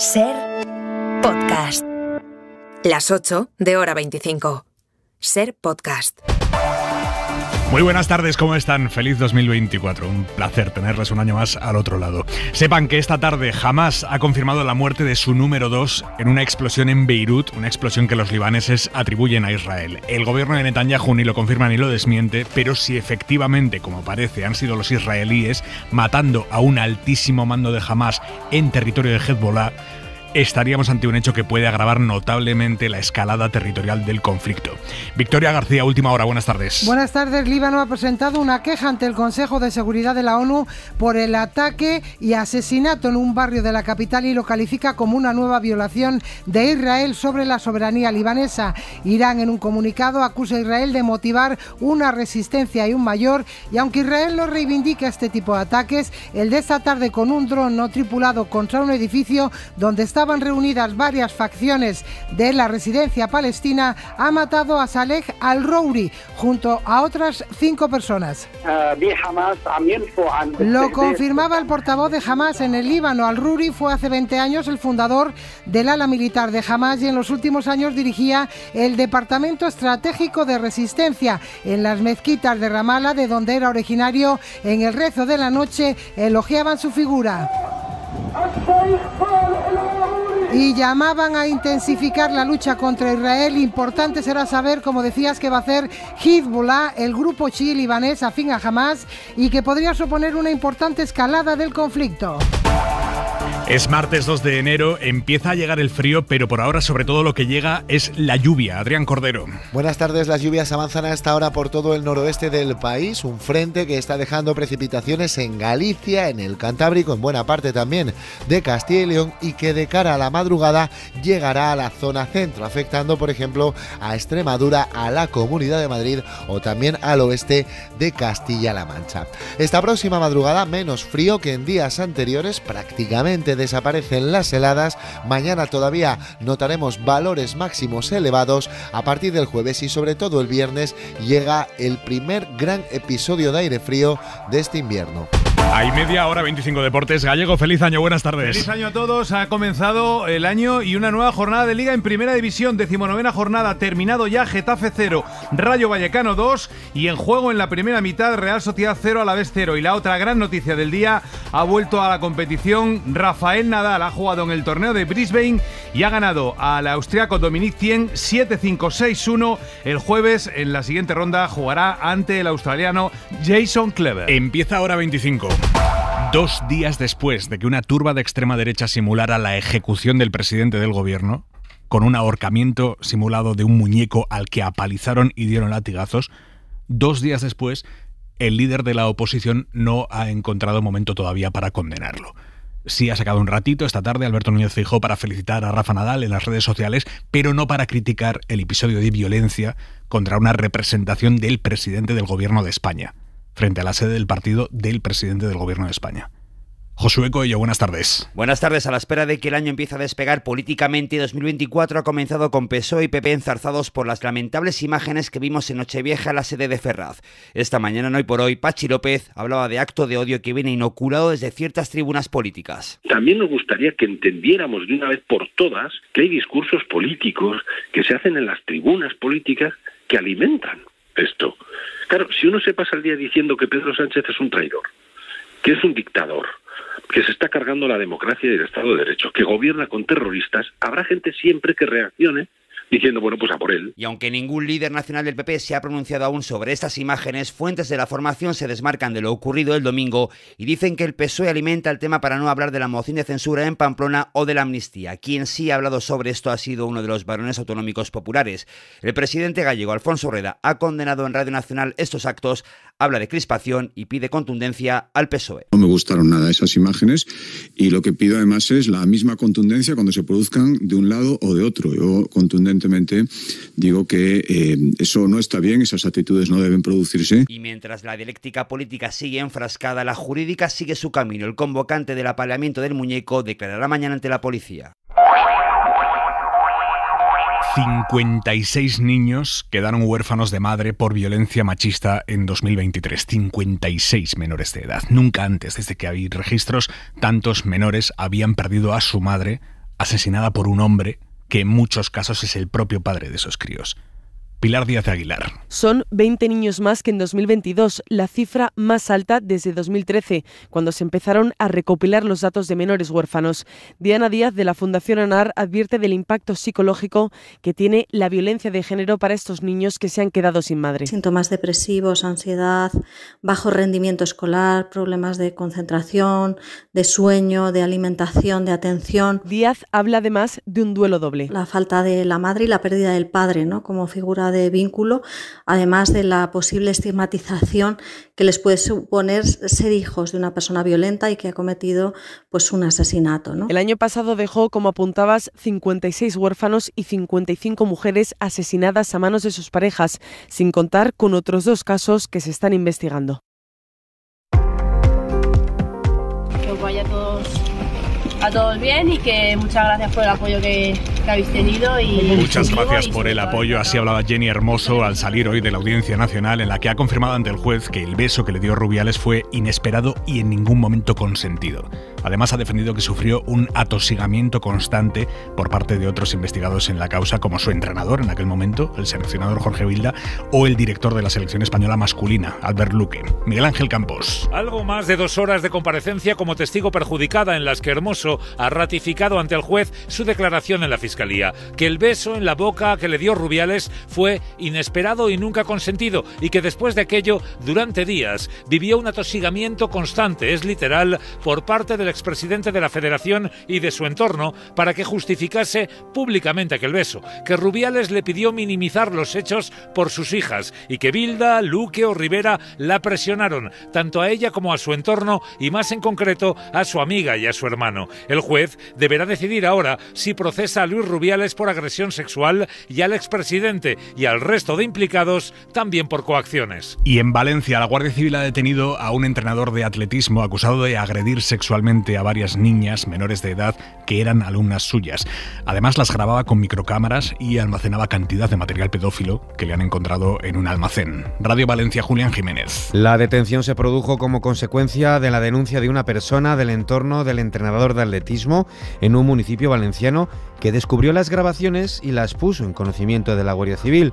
Ser Podcast. Las 8 de hora 25. Ser Podcast. Muy buenas tardes, ¿cómo están? Feliz 2024. Un placer tenerles un año más al otro lado. Sepan que esta tarde Hamás ha confirmado la muerte de su número 2 en una explosión en Beirut, una explosión que los libaneses atribuyen a Israel. El gobierno de Netanyahu ni lo confirma ni lo desmiente, pero si efectivamente, como parece, han sido los israelíes matando a un altísimo mando de Hamás en territorio de Hezbollah, estaríamos ante un hecho que puede agravar notablemente la escalada territorial del conflicto. Victoria García, última hora, buenas tardes. Buenas tardes. Líbano ha presentado una queja ante el Consejo de Seguridad de la ONU por el ataque y asesinato en un barrio de la capital y lo califica como una nueva violación de Israel sobre la soberanía libanesa. Irán, en un comunicado, acusa a Israel de motivar una resistencia y un mayor, y aunque Israel no reivindica este tipo de ataques, el de esta tarde con un dron no tripulado contra un edificio donde estaban reunidas varias facciones de la residencia palestina ha matado a Saleh al-Rouri junto a otras 5 personas. Lo confirmaba el portavoz de Hamás en el Líbano. Al-Rouri fue hace 20 años el fundador del ala militar de Hamás y en los últimos años dirigía el Departamento Estratégico de Resistencia en las mezquitas de Ramallah, de donde era originario. En el rezo de la noche elogiaban su figura y llamaban a intensificar la lucha contra Israel. Importante será saber, como decías, qué va a hacer Hezbollah, el grupo chií libanés afín a Hamás, y que podría suponer una importante escalada del conflicto. Es martes 2 de enero, empieza a llegar el frío, pero por ahora sobre todo lo que llega es la lluvia. Adrián Cordero. Buenas tardes. Las lluvias avanzan a esta hora por todo el noroeste del país, un frente que está dejando precipitaciones en Galicia, en el Cantábrico, en buena parte también de Castilla y León, y que de cara a la madrugada llegará a la zona centro, afectando por ejemplo a Extremadura, a la Comunidad de Madrid o también al oeste de Castilla-La Mancha. Esta próxima madrugada menos frío que en días anteriores, prácticamente desaparecen las heladas. Mañana todavía notaremos valores máximos elevados. A partir del jueves y sobre todo el viernes llega el primer gran episodio de aire frío de este invierno. Hay media hora 25 Deportes. Gallego, feliz año, buenas tardes. Feliz año a todos. Ha comenzado el año y una nueva jornada de Liga en Primera División. 19ª jornada, terminado ya. Getafe 0, Rayo Vallecano 2, y en juego en la primera mitad Real Sociedad 0, Alavés 0. Y la otra gran noticia del día: ha vuelto a la competición Rafael Nadal. Ha jugado en el torneo de Brisbane y ha ganado al austriaco Dominic Thiem 7-5, 6-1. El jueves, en la siguiente ronda, jugará ante el australiano Jason Kleber. Empieza ahora 25. 2 días después de que una turba de extrema derecha simulara la ejecución del presidente del gobierno, con un ahorcamiento simulado de un muñeco al que apalizaron y dieron latigazos, 2 días después, el líder de la oposición no ha encontrado momento todavía para condenarlo. Sí ha sacado un ratito esta tarde Alberto Núñez Feijóo para felicitar a Rafa Nadal en las redes sociales, pero no para criticar el episodio de violencia contra una representación del presidente del gobierno de España, frente a la sede del partido del presidente del gobierno de España. Josué Coello, buenas tardes. Buenas tardes. A la espera de que el año empiece a despegar políticamente, 2024 ha comenzado con PSOE y PP enzarzados por las lamentables imágenes que vimos en Nochevieja en la sede de Ferraz. Esta mañana, en Hoy por Hoy, Patxi López hablaba de acto de odio que viene inoculado desde ciertas tribunas políticas. También nos gustaría que entendiéramos de una vez por todas que hay discursos políticos que se hacen en las tribunas políticas que alimentan esto. Claro, si uno se pasa el día diciendo que Pedro Sánchez es un traidor, que es un dictador, que se está cargando la democracia y el Estado de Derecho, que gobierna con terroristas, habrá gente siempre que reaccione diciendo, bueno, pues a por él. Y aunque ningún líder nacional del PP se ha pronunciado aún sobre estas imágenes, fuentes de la formación se desmarcan de lo ocurrido el domingo y dicen que el PSOE alimenta el tema para no hablar de la moción de censura en Pamplona o de la amnistía. Quien sí ha hablado sobre esto ha sido uno de los varones autonómicos populares. El presidente gallego, Alfonso Rueda, ha condenado en Radio Nacional estos actos, habla de crispación y pide contundencia al PSOE. No me gustaron nada esas imágenes y lo que pido además es la misma contundencia cuando se produzcan de un lado o de otro. Yo contundentemente digo que eso no está bien, esas actitudes no deben producirse. Y mientras la dialéctica política sigue enfrascada, la jurídica sigue su camino. El convocante del apaleamiento del muñeco declarará mañana ante la policía. 56 niños quedaron huérfanos de madre por violencia machista en 2023. 56 menores de edad. Nunca antes, desde que hay registros, tantos menores habían perdido a su madre asesinada por un hombre que en muchos casos es el propio padre de esos críos. Pilar Díaz de Aguilar. Son 20 niños más que en 2022, la cifra más alta desde 2013, cuando se empezaron a recopilar los datos de menores huérfanos. Diana Díaz, de la Fundación ANAR, advierte del impacto psicológico que tiene la violencia de género para estos niños que se han quedado sin madre. Síntomas depresivos, ansiedad, bajo rendimiento escolar, problemas de concentración, de sueño, de alimentación, de atención. Díaz habla además de un duelo doble. La falta de la madre y la pérdida del padre, ¿no?, como figura de vínculo, además de la posible estigmatización que les puede suponer ser hijos de una persona violenta y que ha cometido pues un asesinato, ¿no? El año pasado dejó, como apuntabas, 56 huérfanos y 55 mujeres asesinadas a manos de sus parejas, sin contar con otros 2 casos que se están investigando. Que os vaya a todos bien y que muchas gracias por el apoyo que habéis tenido. Muchas gracias por el apoyo. Así hablaba Jenny Hermoso al salir hoy de la Audiencia Nacional, en la que ha confirmado ante el juez que el beso que le dio Rubiales fue inesperado y en ningún momento consentido. Además, ha defendido que sufrió un atosigamiento constante por parte de otros investigados en la causa, como su entrenador en aquel momento, el seleccionador Jorge Vilda, o el director de la selección española masculina, Albert Luque. Miguel Ángel Campos. Algo más de 2 horas de comparecencia como testigo perjudicada, en las que Hermoso ha ratificado ante el juez su declaración en la Fiscalía, que el beso en la boca que le dio Rubiales fue inesperado y nunca consentido, y que después de aquello, durante días, vivió un atosigamiento constante, es literal, por parte del expresidente de la Federación y de su entorno, para que justificase públicamente aquel beso, que Rubiales le pidió minimizar los hechos por sus hijas, y que Vilda, Luque o Rivera la presionaron, tanto a ella como a su entorno, y más en concreto a su amiga y a su hermano. El juez deberá decidir ahora si procesa a Luis Rubiales por agresión sexual y al expresidente y al resto de implicados también por coacciones. Y en Valencia, la Guardia Civil ha detenido a un entrenador de atletismo acusado de agredir sexualmente a varias niñas menores de edad que eran alumnas suyas. Además, las grababa con microcámaras y almacenaba cantidad de material pedófilo que le han encontrado en un almacén. Radio Valencia, Julián Jiménez. La detención se produjo como consecuencia de la denuncia de una persona del entorno del entrenador de atletismo en un municipio valenciano que descubrió las grabaciones y las puso en conocimiento de la Guardia Civil.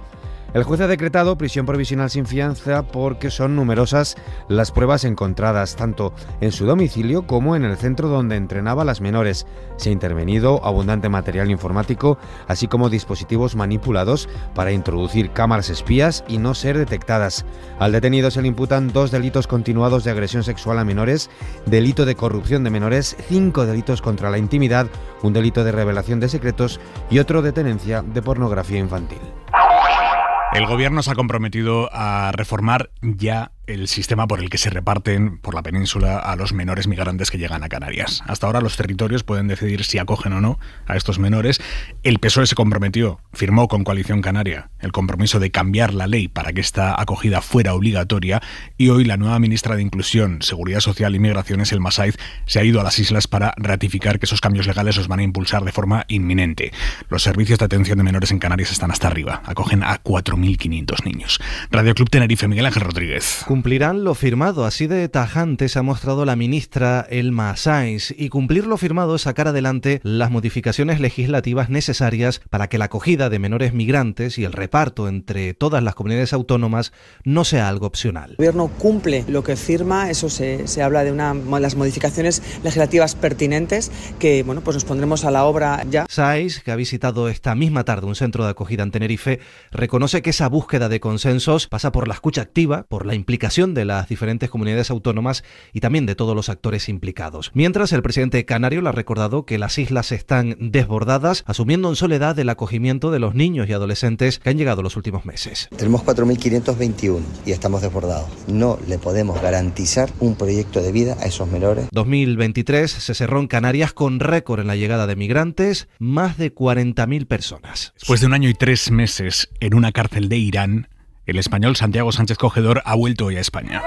El juez ha decretado prisión provisional sin fianza porque son numerosas las pruebas encontradas, tanto en su domicilio como en el centro donde entrenaba a las menores. Se ha intervenido abundante material informático, así como dispositivos manipulados para introducir cámaras espías y no ser detectadas. Al detenido se le imputan 2 delitos continuados de agresión sexual a menores, delito de corrupción de menores, 5 delitos contra la intimidad, un delito de revelación de secretos y otro de tenencia de pornografía infantil. El gobierno se ha comprometido a reformar ya el sistema por el que se reparten por la península a los menores migrantes que llegan a Canarias. Hasta ahora los territorios pueden decidir si acogen o no a estos menores. El PSOE se comprometió, firmó con Coalición Canaria el compromiso de cambiar la ley para que esta acogida fuera obligatoria, y hoy la nueva ministra de Inclusión, Seguridad Social y Migraciones, Elma Saiz, se ha ido a las islas para ratificar que esos cambios legales los van a impulsar de forma inminente. Los servicios de atención de menores en Canarias están hasta arriba, acogen a 4.500 niños. Radio Club Tenerife, Miguel Ángel Rodríguez. Cumplirán lo firmado, así de tajante se ha mostrado la ministra Elma Saiz, y cumplir lo firmado es sacar adelante las modificaciones legislativas necesarias para que la acogida de menores migrantes y el reparto entre todas las comunidades autónomas no sea algo opcional. El gobierno cumple lo que firma, eso se habla de las modificaciones legislativas pertinentes que pues nos pondremos a la obra ya. Saiz, que ha visitado esta misma tarde un centro de acogida en Tenerife, reconoce que esa búsqueda de consensos pasa por la escucha activa, por la implicación de las diferentes comunidades autónomas y también de todos los actores implicados. Mientras, el presidente canario le ha recordado que las islas están desbordadas, asumiendo en soledad el acogimiento de los niños y adolescentes que han llegado los últimos meses. Tenemos 4.521 y estamos desbordados. No le podemos garantizar un proyecto de vida a esos menores. 2023 se cerró en Canarias con récord en la llegada de migrantes, más de 40.000 personas. Después de 1 año y 3 meses en una cárcel de Irán, el español Santiago Sánchez Cogedor ha vuelto hoy a España.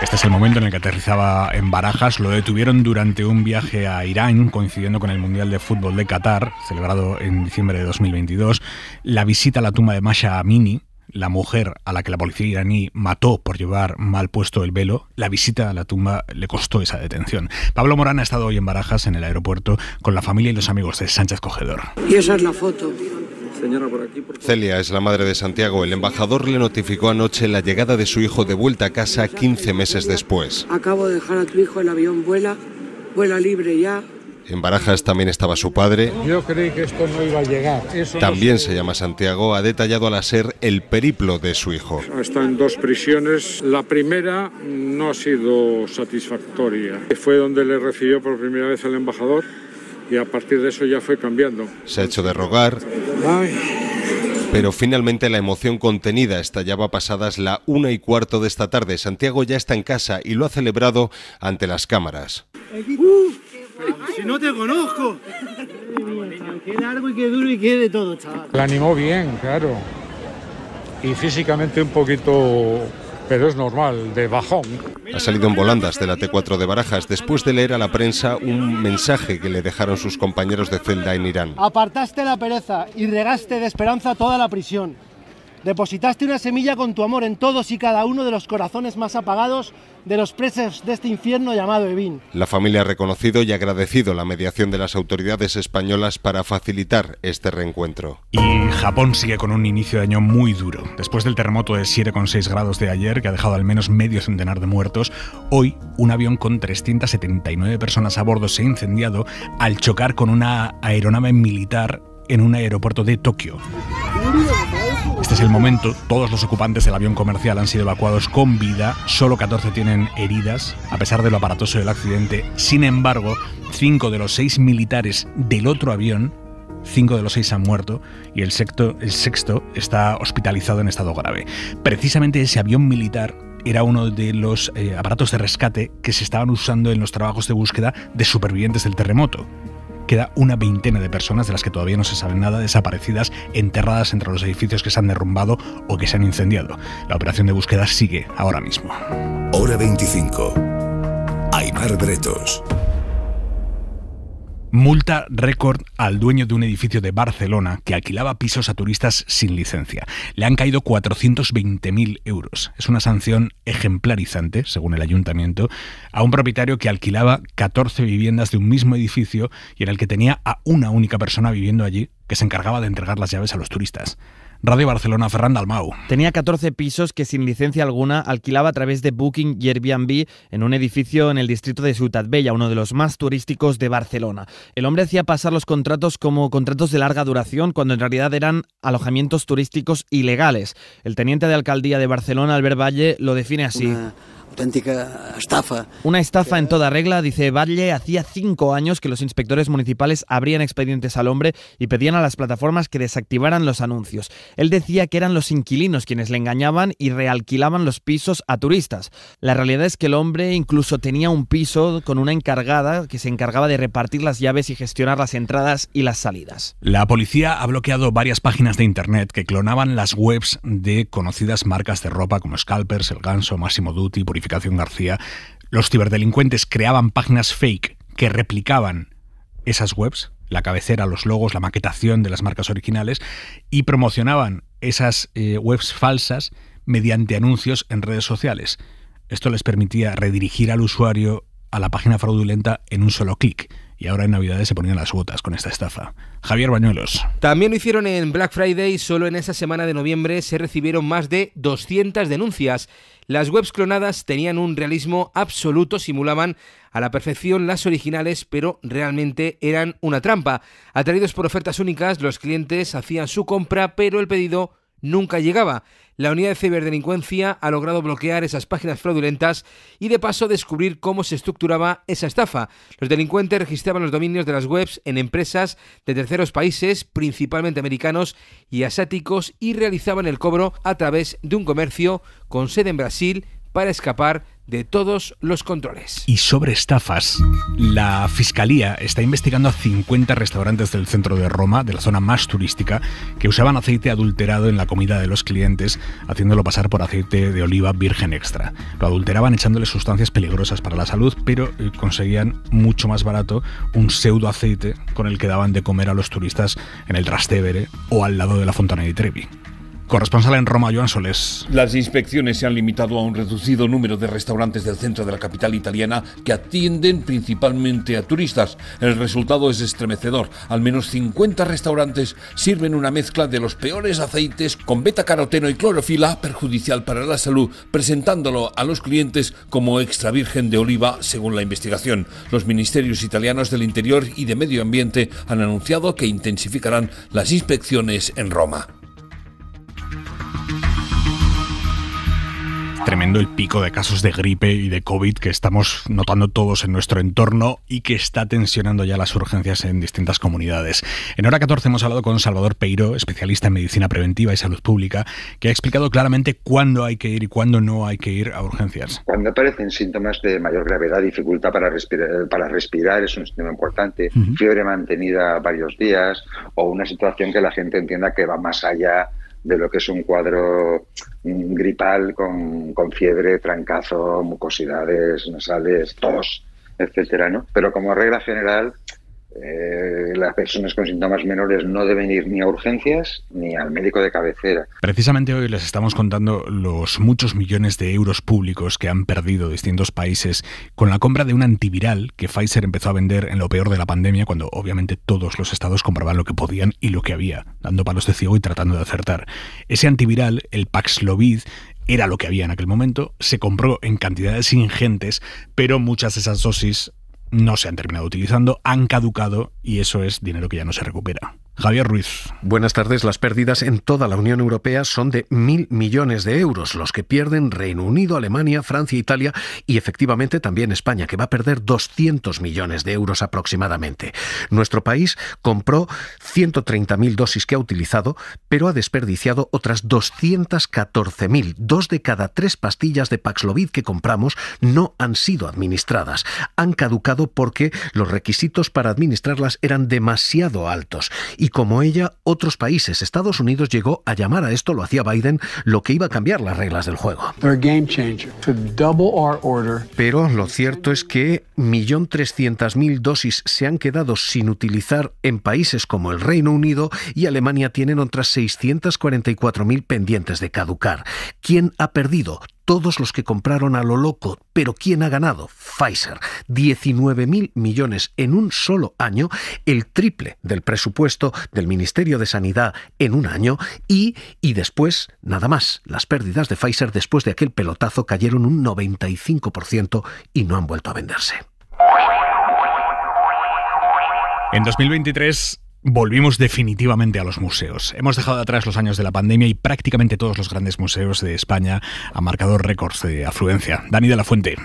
Este es el momento en el que aterrizaba en Barajas. Lo detuvieron durante un viaje a Irán, coincidiendo con el Mundial de Fútbol de Qatar, celebrado en diciembre de 2022. La visita a la tumba de Mahsa Amini, la mujer a la que la policía iraní mató por llevar mal puesto el velo, la visita a la tumba le costó esa detención. Pablo Morán ha estado hoy en Barajas, en el aeropuerto, con la familia y los amigos de Sánchez Cogedor. Y esa es la foto. Señora, por aquí, por favor. Celia es la madre de Santiago. El embajador le notificó anoche la llegada de su hijo de vuelta a casa 15 meses después. Acabo de dejar a tu hijo, el avión vuela libre ya. En Barajas también estaba su padre. Yo creí que esto no iba a llegar. También se llama Santiago. Ha detallado a la SER el periplo de su hijo. Ha estado en 2 prisiones. La primera no ha sido satisfactoria. Fue donde le recibió por primera vez el embajador y a partir de eso ya fue cambiando. Se ha hecho de rogar. Pero finalmente la emoción contenida estallaba pasadas la 1:15 de esta tarde. Santiago ya está en casa y lo ha celebrado ante las cámaras. Si no te conozco. Qué largo y qué duro y qué de todo, chaval. La animó bien, claro. Y físicamente un poquito, pero es normal, de bajón. Ha salido en volandas de la T4 de Barajas después de leer a la prensa un mensaje que le dejaron sus compañeros de celda en Irán. Apartaste la pereza y regaste de esperanza toda la prisión. Depositaste una semilla con tu amor en todos y cada uno de los corazones más apagados de los presos de este infierno llamado Evin. La familia ha reconocido y agradecido la mediación de las autoridades españolas para facilitar este reencuentro. Y Japón sigue con un inicio de año muy duro. Después del terremoto de 7,6 grados de ayer, que ha dejado al menos medio centenar de muertos, hoy un avión con 379 personas a bordo se ha incendiado al chocar con una aeronave militar en un aeropuerto de Tokio. Este es el momento. Todos los ocupantes del avión comercial han sido evacuados con vida. Solo 14 tienen heridas, a pesar de lo aparatoso del accidente. Sin embargo, 5 de los 6 militares del otro avión, 5 de los 6 han muerto y el sexto está hospitalizado en estado grave. Precisamente ese avión militar era uno de los aparatos de rescate que se estaban usando en los trabajos de búsqueda de supervivientes del terremoto. Queda una veintena de personas de las que todavía no se sabe nada, desaparecidas, enterradas entre los edificios que se han derrumbado o que se han incendiado. La operación de búsqueda sigue ahora mismo. Hora 25. Aimar Bretos. Multa récord al dueño de un edificio de Barcelona que alquilaba pisos a turistas sin licencia. Le han caído 420.000 euros. Es una sanción ejemplarizante, según el ayuntamiento, a un propietario que alquilaba 14 viviendas de un mismo edificio y en el que tenía a una única persona viviendo allí que se encargaba de entregar las llaves a los turistas. Radio Barcelona, Ferran Dalmau. Tenía 14 pisos que sin licencia alguna alquilaba a través de Booking y Airbnb en un edificio en el distrito de Ciutat Vella, uno de los más turísticos de Barcelona. El hombre hacía pasar los contratos como contratos de larga duración cuando en realidad eran alojamientos turísticos ilegales. El teniente de alcaldía de Barcelona, Albert Batlle, lo define así. Auténtica estafa. Una estafa en toda regla, dice Batlle. Hacía 5 años que los inspectores municipales abrían expedientes al hombre y pedían a las plataformas que desactivaran los anuncios. Él decía que eran los inquilinos quienes le engañaban y realquilaban los pisos a turistas. La realidad es que el hombre incluso tenía un piso con una encargada que se encargaba de repartir las llaves y gestionar las entradas y las salidas. La policía ha bloqueado varias páginas de internet que clonaban las webs de conocidas marcas de ropa como Scalpers, El Ganso, Massimo Dutti, Purificación García. Los ciberdelincuentes creaban páginas fake que replicaban esas webs, la cabecera, los logos, la maquetación de las marcas originales, y promocionaban esas webs falsas mediante anuncios en redes sociales. Esto les permitía redirigir al usuario a la página fraudulenta en un solo clic. Y ahora en Navidades se ponían las botas con esta estafa. Javier Bañuelos. También lo hicieron en Black Friday. Solo en esa semana de noviembre se recibieron más de 200 denuncias. Las webs clonadas tenían un realismo absoluto, simulaban a la perfección las originales, pero realmente eran una trampa. Atraídos por ofertas únicas, los clientes hacían su compra, pero el pedido nunca llegaba. La unidad de ciberdelincuencia ha logrado bloquear esas páginas fraudulentas y de paso descubrir cómo se estructuraba esa estafa. Los delincuentes registraban los dominios de las webs en empresas de terceros países, principalmente americanos y asiáticos, y realizaban el cobro a través de un comercio con sede en Brasil para escapar de todos los controles. Y sobre estafas, la Fiscalía está investigando a 50 restaurantes del centro de Roma, de la zona más turística, que usaban aceite adulterado en la comida de los clientes, haciéndolo pasar por aceite de oliva virgen extra. Lo adulteraban echándole sustancias peligrosas para la salud, pero conseguían mucho más barato un pseudo aceite con el que daban de comer a los turistas en el Trastevere o al lado de la Fontana di Trevi. Corresponsal en Roma, Joan Solés. Las inspecciones se han limitado a un reducido número de restaurantes del centro de la capital italiana que atienden principalmente a turistas. El resultado es estremecedor. Al menos 50 restaurantes sirven una mezcla de los peores aceites con betacaroteno y clorofila, perjudicial para la salud, presentándolo a los clientes como extra virgen de oliva, según la investigación. Los ministerios italianos del Interior y de Medio Ambiente han anunciado que intensificarán las inspecciones en Roma. Tremendo el pico de casos de gripe y de COVID que estamos notando todos en nuestro entorno y que está tensionando ya las urgencias en distintas comunidades. En Hora 14 hemos hablado con Salvador Peiró, especialista en medicina preventiva y salud pública, que ha explicado claramente cuándo hay que ir y cuándo no hay que ir a urgencias. Cuando aparecen síntomas de mayor gravedad, dificultad para respirar es un síntoma importante, fiebre mantenida varios días o una situación que la gente entienda que va más allá de lo que es un cuadro gripal con fiebre, trancazo, mucosidades nasales, tos, etcétera, ¿no? Pero como regla general, las personas con síntomas menores no deben ir ni a urgencias ni al médico de cabecera. Precisamente hoy les estamos contando los muchos millones de euros públicos que han perdido distintos países con la compra de un antiviral que Pfizer empezó a vender en lo peor de la pandemia, cuando obviamente todos los estados compraban lo que podían y lo que había, dando palos de ciego y tratando de acertar. Ese antiviral, el Paxlovid, era lo que había en aquel momento, se compró en cantidades ingentes, pero muchas de esas dosis no se han terminado utilizando, han caducado y eso es dinero que ya no se recupera. Javier Ruiz. Buenas tardes. Las pérdidas en toda la Unión Europea son de 1.000 millones de euros, los que pierden Reino Unido, Alemania, Francia, Italia y efectivamente también España, que va a perder 200 millones de euros aproximadamente. Nuestro país compró 130.000 dosis que ha utilizado, pero ha desperdiciado otras 214.000. 2 de cada 3 pastillas de Paxlovid que compramos no han sido administradas. Han caducado porque los requisitos para administrarlas eran demasiado altos. Y como ella, otros países. Estados Unidos llegó a llamar a esto, lo hacía Biden, lo que iba a cambiar las reglas del juego. Pero lo cierto es que 1.300.000 dosis se han quedado sin utilizar en países como el Reino Unido y Alemania tienen otras 644.000 pendientes de caducar. ¿Quién ha perdido? Todos los que compraron a lo loco. ¿Pero quién ha ganado? Pfizer. 19.000 millones en un solo año, el triple del presupuesto del Ministerio de Sanidad en un año y después, nada más. Las pérdidas de Pfizer después de aquel pelotazo cayeron un 95% y no han vuelto a venderse. En 2023... volvimos definitivamente a los museos. Hemos dejado atrás los años de la pandemia y prácticamente todos los grandes museos de España han marcado récords de afluencia. Dani de la Fuente.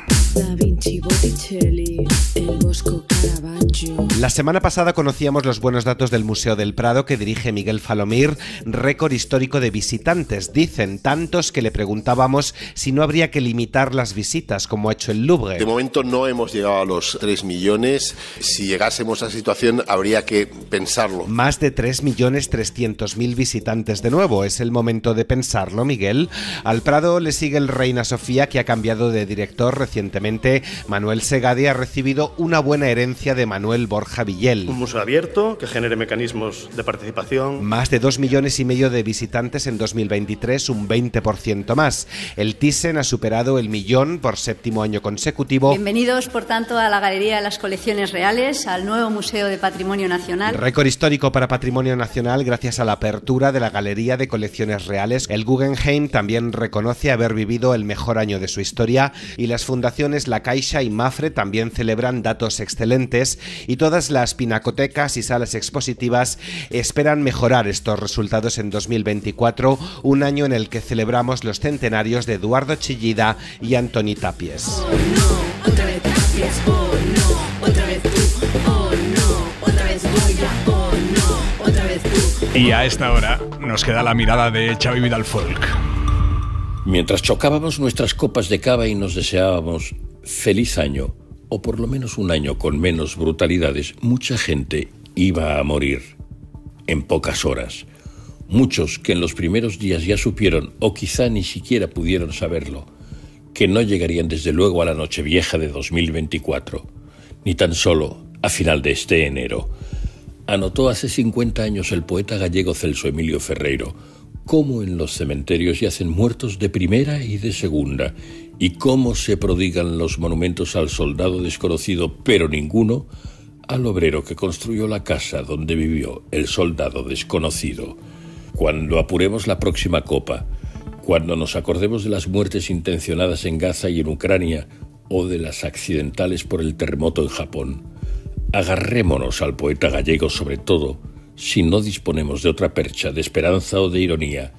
La semana pasada conocíamos los buenos datos del Museo del Prado que dirige Miguel Falomir, récord histórico de visitantes. Dicen tantos que le preguntábamos si no habría que limitar las visitas como ha hecho el Louvre. De momento no hemos llegado a los 3 millones. Si llegásemos a esa situación habría que pensarlo. Más de 3.300.000 visitantes de nuevo. Es el momento de pensarlo, Miguel. Al Prado le sigue el Reina Sofía, que ha cambiado de director recientemente. Manuel Segade ha recibido una buena herencia de Manuel Borja Villel. Un museo abierto que genere mecanismos de participación. Más de 2,5 millones de visitantes en 2023, un 20% más. El Thyssen ha superado el 1 millón por 7º año consecutivo. Bienvenidos, por tanto, a la Galería de las Colecciones Reales, al nuevo Museo de Patrimonio Nacional. Récord histórico para Patrimonio Nacional gracias a la apertura de la Galería de Colecciones Reales. El Guggenheim también reconoce haber vivido el mejor año de su historia y las fundaciones La Caixa y Mafre también celebran datos excelentes y todas las pinacotecas y salas expositivas esperan mejorar estos resultados en 2024, un año en el que celebramos los centenarios de Eduardo Chillida y Antoni Tapies. Oh, no, otra vez Tapies, oh no, otra vez tú, oh no, otra vez Goya, oh no, otra vez tú. Y a esta hora nos queda la mirada de Xavi Vidal Folk. Mientras chocábamos nuestras copas de cava y nos deseábamos feliz año, o por lo menos un año con menos brutalidades, mucha gente iba a morir en pocas horas. Muchos que en los primeros días ya supieron, o quizá ni siquiera pudieron saberlo, que no llegarían desde luego a la Nochevieja de 2024, ni tan solo a final de este enero. Anotó hace 50 años el poeta gallego Celso Emilio Ferreiro, cómo en los cementerios yacen muertos de primera y de segunda, y cómo se prodigan los monumentos al soldado desconocido, pero ninguno al obrero que construyó la casa donde vivió el soldado desconocido. Cuando apuremos la próxima copa, cuando nos acordemos de las muertes intencionadas en Gaza y en Ucrania, o de las accidentales por el terremoto en Japón, agarrémonos al poeta gallego, sobre todo si no disponemos de otra percha de esperanza o de ironía.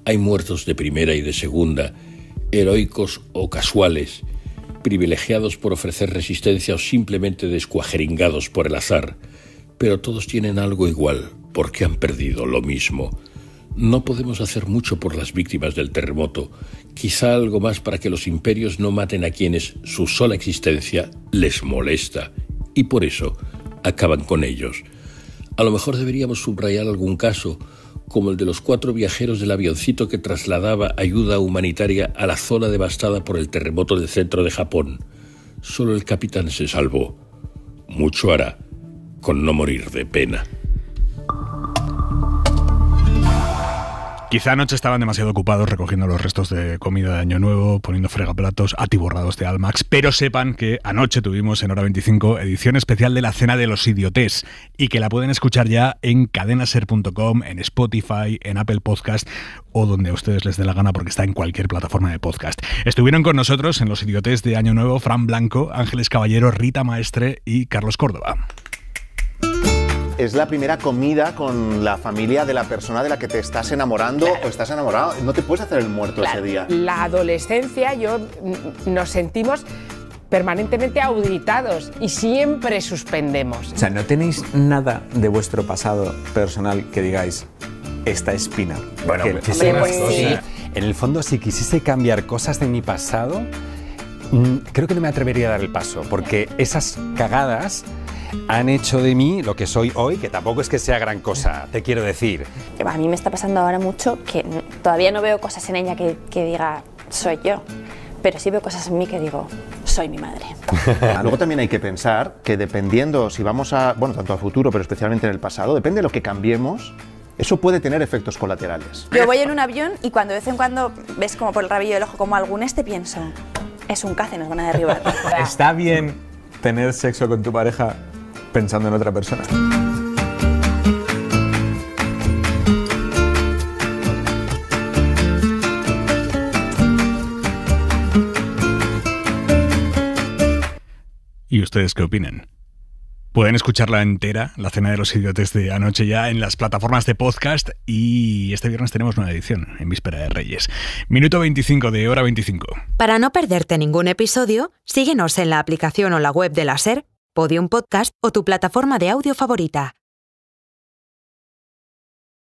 Hay muertos de primera y de segunda, heroicos o casuales, privilegiados por ofrecer resistencia o simplemente descuajeringados por el azar, pero todos tienen algo igual, porque han perdido lo mismo. No podemos hacer mucho por las víctimas del terremoto, quizá algo más para que los imperios no maten a quienes su sola existencia les molesta, y por eso acaban con ellos. A lo mejor deberíamos subrayar algún caso, como el de los 4 viajeros del avioncito que trasladaba ayuda humanitaria a la zona devastada por el terremoto del centro de Japón. Solo el capitán se salvó. Mucho hará con no morir de pena. Quizá anoche estaban demasiado ocupados recogiendo los restos de comida de Año Nuevo, poniendo fregaplatos atiborrados de Almax, pero sepan que anoche tuvimos en Hora 25 edición especial de la Cena de los Idiotés y que la pueden escuchar ya en cadenaser.com, en Spotify, en Apple Podcast o donde a ustedes les dé la gana, porque está en cualquier plataforma de podcast. Estuvieron con nosotros en los Idiotés de Año Nuevo Fran Blanco, Ángeles Caballero, Rita Maestre y Carlos Córdoba. Es la primera comida con la familia de la persona de la que te estás enamorando o estás enamorado. No te puedes hacer el muerto ese día. La adolescencia, nos sentimos permanentemente auditados y siempre suspendemos. O sea, ¿no tenéis nada de vuestro pasado personal que digáis, esta espina? Bueno, muchísimas cosas. Sí. En el fondo, si quisiese cambiar cosas de mi pasado, creo que no me atrevería a dar el paso, porque esas cagadas han hecho de mí lo que soy hoy, que tampoco es que sea gran cosa, te quiero decir. A mí me está pasando ahora mucho que todavía no veo cosas en ella que diga, soy yo, pero sí veo cosas en mí que digo, soy mi madre. Luego también hay que pensar que dependiendo si vamos a, tanto al futuro, pero especialmente en el pasado, depende de lo que cambiemos, eso puede tener efectos colaterales. Yo voy en un avión y cuando de vez en cuando ves como por el rabillo del ojo como algún pienso, es un caza y nos van a derribar. ¿Está bien tener sexo con tu pareja pensando en otra persona? ¿Y ustedes qué opinan? Pueden escucharla entera, la Cena de los Idiotes de anoche, ya en las plataformas de podcast, y este viernes tenemos nueva edición, en víspera de Reyes. Minuto 25 de Hora 25. Para no perderte ningún episodio, síguenos en la aplicación o la web de la SER, Podium Podcast o tu plataforma de audio favorita.